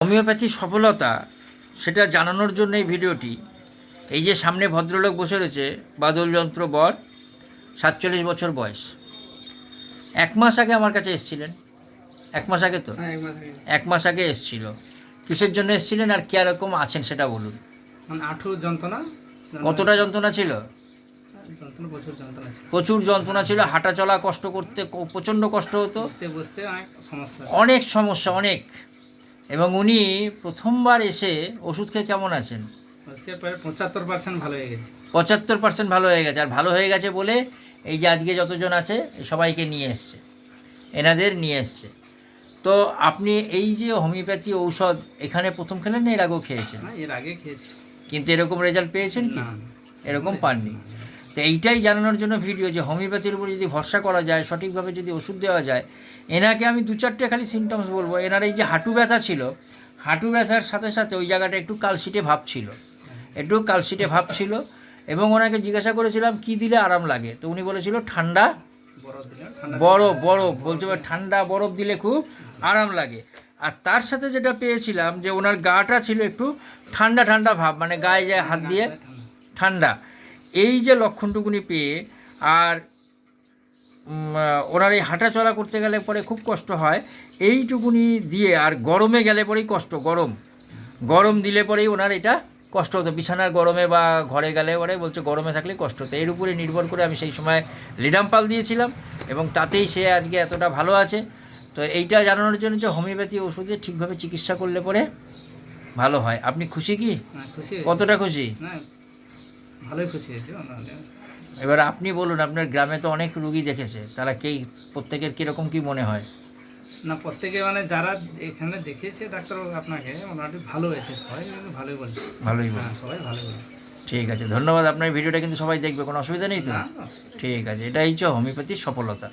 হোমিওপ্যাথির সফলতা সেটা জানানোর জন্য এই ভিডিওটি। এই যে সামনে ভদ্রলোক বসে রয়েছে, বাদল যন্ত্র বর, 47 বছর বয়স। 1 মাস আগে আমার কাছে এসেছিলেন। 1 মাস আগে তো? 1 মাস আগে এসেছিল। কিসের জন্য এসেছিলেন আর কীরকম আছেন সেটা বলুন। হাঁটুর যন্ত্রণা। কতটা যন্ত্রণা ছিল? প্রচুর যন্ত্রণা ছিল। হাঁটা চলা কষ্ট করতে প্রচণ্ড কষ্ট হতো, বসতে অনেক সমস্যা অনেক। এবং উনি প্রথমবার এসে ওষুধ খেয়ে কেমন আছেন? প্রায় 75% ভালো হয়ে গেছে। 75% ভালো হয়ে গেছে। আর ভালো হয়ে গেছে বলে এই যে আজকে যতজন আছে সবাইকে নিয়ে এসছে, এনাদের নিয়ে এসছে। তো আপনি এই যে হোমিওপ্যাথি ঔষধ এখানে প্রথম খেলেন না এর আগেও খেয়েছেন? না, এর আগে খেয়েছি। কিন্তু এরকম রেজাল্ট পেয়েছেন কি? এরকম পাননি। তো এইটাই জানানোর জন্য ভিডিও, যে হোমিওপ্যাথির উপর যদি ভরসা করা যায়, সঠিকভাবে যদি ওষুধ দেওয়া যায়। এনাকে আমি 2-4টে খালি সিমটমস বলবো। এনার এই যে হাঁটু ব্যথা ছিল, হাঁটু ব্যথার সাথে সাথে ওই জায়গাটা একটু কালশিটে ভাব ছিল, এবং ওনাকে জিজ্ঞাসা করেছিলাম কি দিলে আরাম লাগে। তো উনি বলেছিল ঠান্ডা বরফ বলতে পারে, ঠান্ডা বরফ দিলে খুব আরাম লাগে। আর তার সাথে যেটা পেয়েছিলাম যে ওনার গাটা ছিল একটু ঠান্ডা ঠান্ডা ভাব, মানে গায়ে যায় হাত দিয়ে ঠান্ডা। এই যে লক্ষণটুকুনি পেয়ে, আর ওনার এই হাঁটা চলা করতে গেলে পরে খুব কষ্ট হয়, এইটুকুনি দিয়ে। আর গরমে গেলে পরেই কষ্ট, গরম দিলে পরেই ওনার এটা কষ্ট হতো। বিছানার গরমে বা ঘরে গেলে পরে বলছে গরমে থাকলে কষ্ট হতো। এর উপরে নির্ভর করে আমি সেই সময় লিডাম্পাল দিয়েছিলাম, এবং তাতেই সে আজকে এতটা ভালো আছে। তো এইটা জানানোর জন্য যে হোমিওপ্যাথি ওষুধে ঠিকভাবে চিকিৎসা করলে পরে ভালো হয়। আপনি খুশি কি? কতটা খুশি? ভালোই খুশি হয়েছে। এবার আপনি বলুন, আপনার গ্রামে তো অনেক রুগী দেখেছে, তারা প্রত্যেকের কীরকম কী মনে হয়? না, প্রত্যেকে মানে যারা এখানে দেখিয়েছে ডাক্তার আপনাকে, মোটামুটি ভালো হয়েছে, সবাই ভালোই বলছে। সবাই ভালো বলছে। ঠিক আছে, ধন্যবাদ। আপনার ভিডিওটা কিন্তু সবাই দেখবে, কোনো অসুবিধা নেই তো? ঠিক আছে, এটাই হচ্ছে হোমিওপ্যাথির সফলতা।